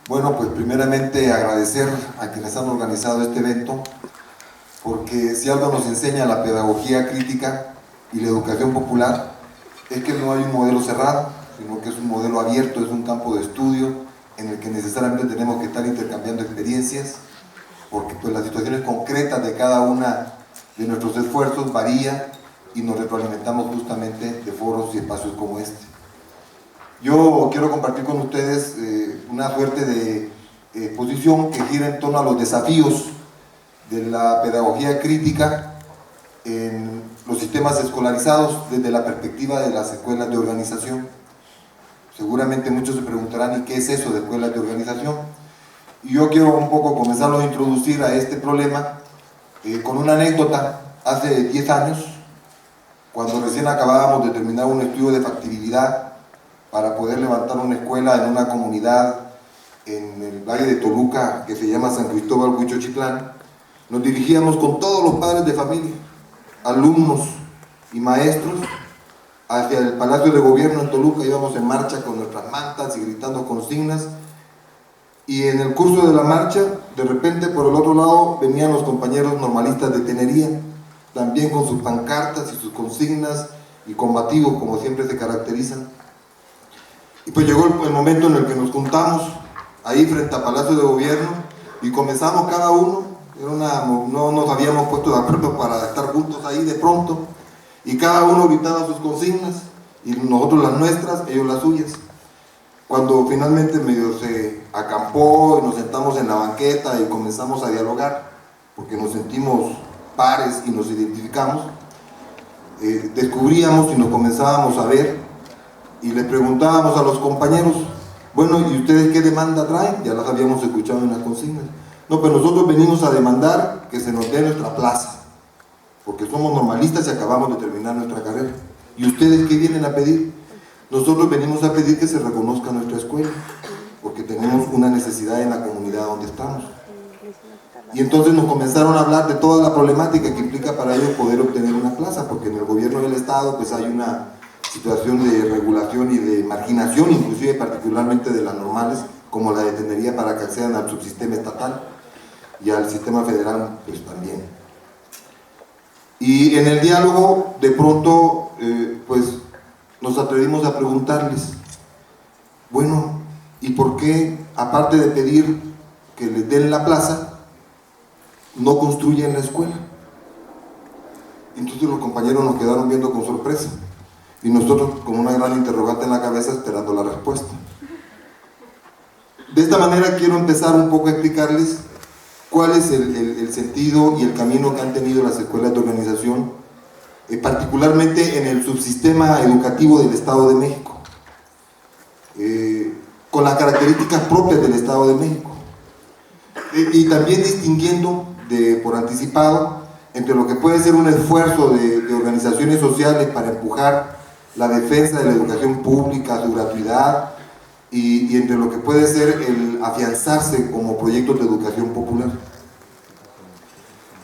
Bueno, pues primeramente agradecer a quienes han organizado este evento, porque si algo nos enseña la pedagogía crítica y la educación popular, es que no hay un modelo cerrado, sino que es un modelo abierto, es un campo de estudio en el que necesariamente tenemos que estar intercambiando experiencias, porque pues las situaciones concretas de cada una de nuestros esfuerzos varían y nos retroalimentamos justamente de foros y espacios como este. Yo quiero compartir con ustedes una suerte de exposición que gira en torno a los desafíos de la pedagogía crítica en los sistemas escolarizados desde la perspectiva de las escuelas de organización. Seguramente muchos se preguntarán, ¿y qué es eso de escuelas de organización? Y yo quiero un poco comenzarlo a introducir a este problema con una anécdota. Hace 10 años, cuando recién acabábamos de terminar un estudio de factibilidad para poder levantar una escuela en una comunidad en el valle de Toluca que se llama San Cristóbal Huichochitlán, nos dirigíamos con todos los padres de familia, alumnos y maestros hacia el Palacio de Gobierno en Toluca. Íbamos en marcha con nuestras mantas y gritando consignas, y en el curso de la marcha, de repente por el otro lado venían los compañeros normalistas de Tenería, también con sus pancartas y sus consignas, y combativos como siempre se caracterizan. Y pues llegó el momento en el que nos juntamos ahí frente al Palacio de Gobierno y comenzamos cada uno, no nos habíamos puesto de acuerdo para estar juntos ahí de pronto, y cada uno gritaba sus consignas, y nosotros las nuestras, ellos las suyas. Cuando finalmente medio se acampó y nos sentamos en la banqueta y comenzamos a dialogar, porque nos sentimos pares y nos identificamos, descubríamos y nos comenzábamos a ver, y le preguntábamos a los compañeros, bueno, ¿y ustedes qué demanda traen? Ya las habíamos escuchado en las consignas. No, pues nosotros venimos a demandar que se nos dé nuestra plaza, porque somos normalistas y acabamos de terminar nuestra carrera. ¿Y ustedes qué vienen a pedir? Nosotros venimos a pedir que se reconozca nuestra escuela, porque tenemos una necesidad en la comunidad donde estamos. Y entonces nos comenzaron a hablar de toda la problemática que implica para ellos poder obtener una plaza, porque en el gobierno del Estado pues hay una situación de regulación y de marginación, inclusive particularmente de las normales, como la de Tenería, para que accedan al subsistema estatal y al sistema federal pues también. Y en el diálogo de pronto pues nos atrevimos a preguntarles, bueno, ¿y por qué, aparte de pedir que les den la plaza, no construyen la escuela? Entonces los compañeros nos quedaron viendo con sorpresa, y nosotros con una gran interrogante en la cabeza esperando la respuesta. De esta manera quiero empezar un poco a explicarles cuál es el sentido y el camino que han tenido las escuelas de organización, particularmente en el subsistema educativo del Estado de México, con las características propias del Estado de México, y también distinguiendo por anticipado entre lo que puede ser un esfuerzo de organizaciones sociales para empujar la defensa de la educación pública, su gratuidad, y entre lo que puede ser el afianzarse como proyectos de educación popular.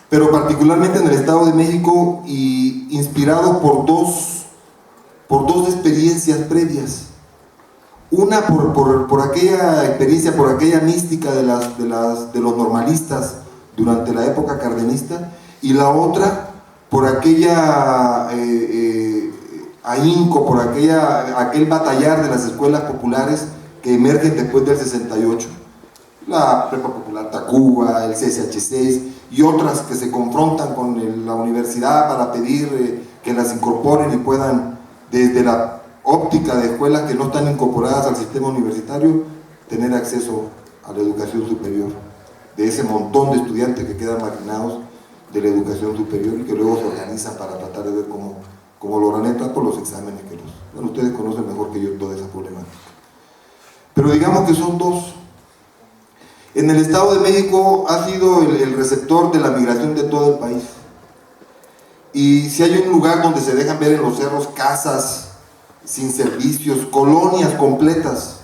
Pero particularmente en el Estado de México, y inspirado por dos experiencias previas. Una por aquella experiencia, por aquella mística de los normalistas durante la época cardenista, y la otra por aquella ahínco, por aquel batallar de las escuelas populares que emergen después del 68. La Prepa Popular Tacuba, el CSH6 y otras que se confrontan con la universidad para pedir que las incorporen y puedan, desde la óptica de escuelas que no están incorporadas al sistema universitario, tener acceso a la educación superior, de ese montón de estudiantes que quedan marginados de la educación superior y que luego se organizan para tratar de ver cómo logran entrar por los exámenes que bueno, ustedes conocen mejor que yo toda esa problemática. Pero digamos que son dos. En el Estado de México ha sido el receptor de la migración de todo el país. Y si hay un lugar donde se dejan ver en los cerros casas sin servicios, colonias completas,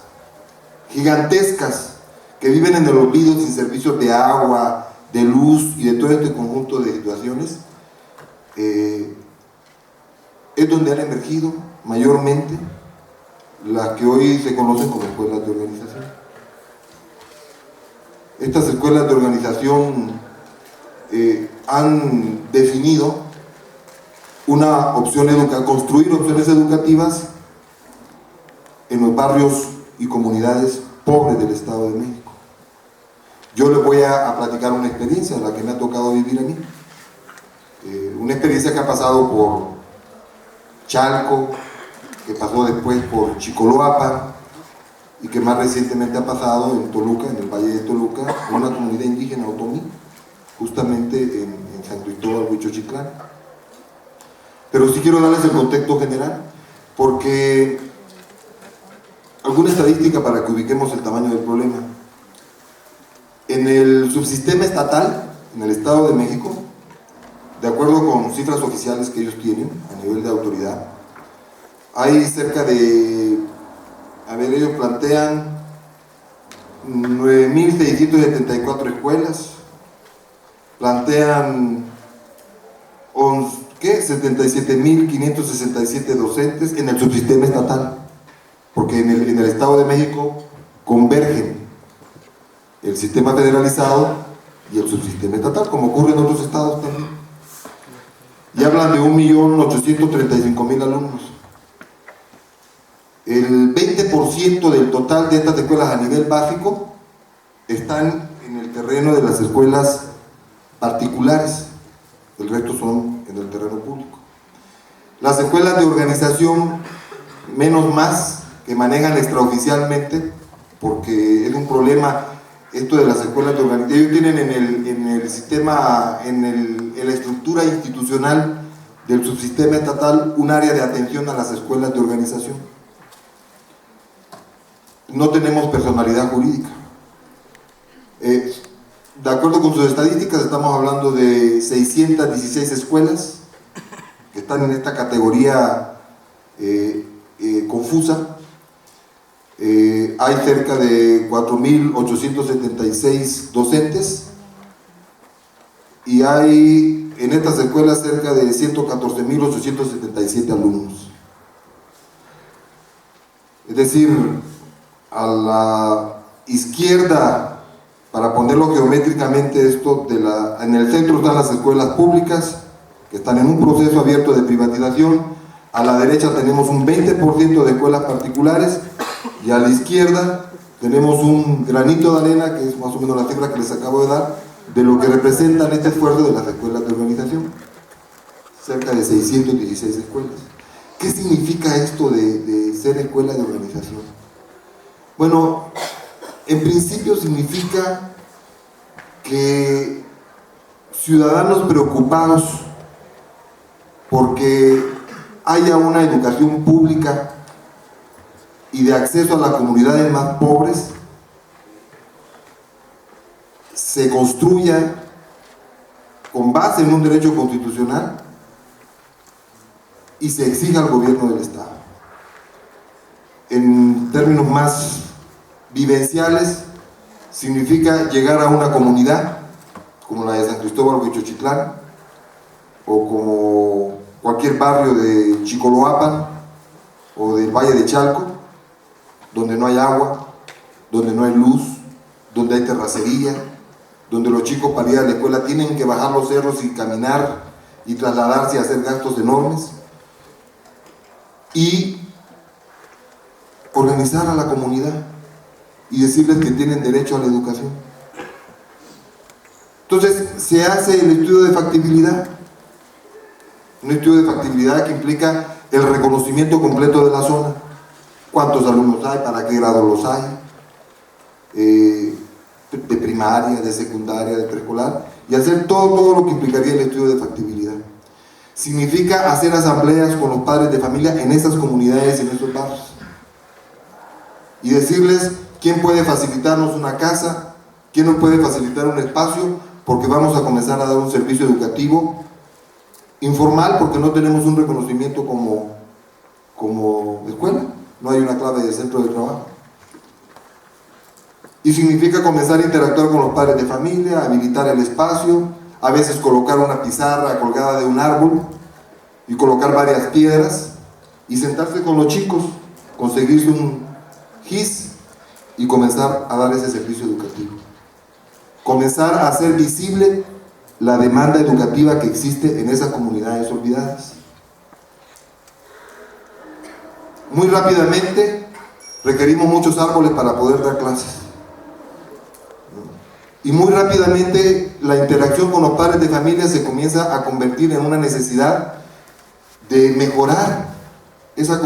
gigantescas, que viven en el olvido sin servicios de agua, de luz y de todo este conjunto de situaciones, es donde han emergido mayormente las que hoy se conocen como escuelas de organización. estas escuelas de organización han definido una opción construir opciones educativas en los barrios y comunidades pobres del Estado de México. Yo les voy a platicar una experiencia, la que me ha tocado vivir a mí. Una experiencia que ha pasado por Chalco, que pasó después por Chicoloapan y que más recientemente ha pasado en Toluca, en el Valle de Toluca, en una comunidad indígena otomí, justamente en San Cristóbal, Huichochitlán. Pero sí quiero darles el contexto general, porque alguna estadística para que ubiquemos el tamaño del problema. En el subsistema estatal, en el Estado de México, de acuerdo con cifras oficiales que ellos tienen a nivel de autoridad, hay cerca de, ellos plantean 9.674 escuelas, plantean 77.567 docentes en el subsistema estatal, porque en el Estado de México convergen el sistema federalizado y el subsistema estatal, como ocurre en otros estados también. Y hablan de 1.835.000 alumnos. El 20% del total de estas escuelas a nivel básico están en el terreno de las escuelas particulares, el resto son en el terreno público. Las escuelas de organización, menos más, que manejan extraoficialmente, porque es un problema esto de las escuelas de organización. Ellos tienen en el sistema, en la estructura institucional del subsistema estatal, un área de atención a las escuelas de organización. No tenemos personalidad jurídica. De acuerdo con sus estadísticas, estamos hablando de 616 escuelas que están en esta categoría confusa. Hay cerca de 4.876 docentes y hay en estas escuelas cerca de 114.877 alumnos. Es decir, a la izquierda, para ponerlo geométricamente, en el centro están las escuelas públicas que están en un proceso abierto de privatización. A la derecha tenemos un 20% de escuelas particulares y a la izquierda tenemos un granito de arena, que es más o menos la cifra que les acabo de dar, de lo que representan este esfuerzo de las escuelas de organización. Cerca de 616 escuelas. ¿Qué significa esto de ser escuela de organización? Bueno, en principio significa que ciudadanos preocupados porque haya una educación pública y de acceso a las comunidades más pobres se construya con base en un derecho constitucional y se exija al gobierno del Estado. En términos más vivenciales, significa llegar a una comunidad como la de San Cristóbal, Huichochitlán, o como cualquier barrio de Chicoloapan o del Valle de Chalco, donde no hay agua, donde no hay luz, donde hay terracería, donde los chicos para ir a la escuela tienen que bajar los cerros y caminar y trasladarse y hacer gastos enormes, y organizar a la comunidad y decirles que tienen derecho a la educación. Entonces se hace el estudio de factibilidad, un estudio de factibilidad que implica el reconocimiento completo de la zona, cuántos alumnos hay, para qué grado los hay, de primaria, de secundaria, de preescolar, y hacer todo lo que implicaría el estudio de factibilidad. Significa hacer asambleas con los padres de familia en esas comunidades y en esos barrios y decirles quién puede facilitarnos una casa, quién nos puede facilitar un espacio, porque vamos a comenzar a dar un servicio educativo informal, porque no tenemos un reconocimiento como escuela, no hay una clave de centro de trabajo. Y significa comenzar a interactuar con los padres de familia, habilitar el espacio, a veces colocar una pizarra colgada de un árbol y colocar varias piedras y sentarse con los chicos, conseguirse un GIS y comenzar a dar ese servicio educativo. comenzar a hacer visible la demanda educativa que existe en esas comunidades olvidadas. Muy rápidamente requerimos muchos árboles para poder dar clases. Y muy rápidamente la interacción con los padres de familia se comienza a convertir en una necesidad de mejorar esa condición.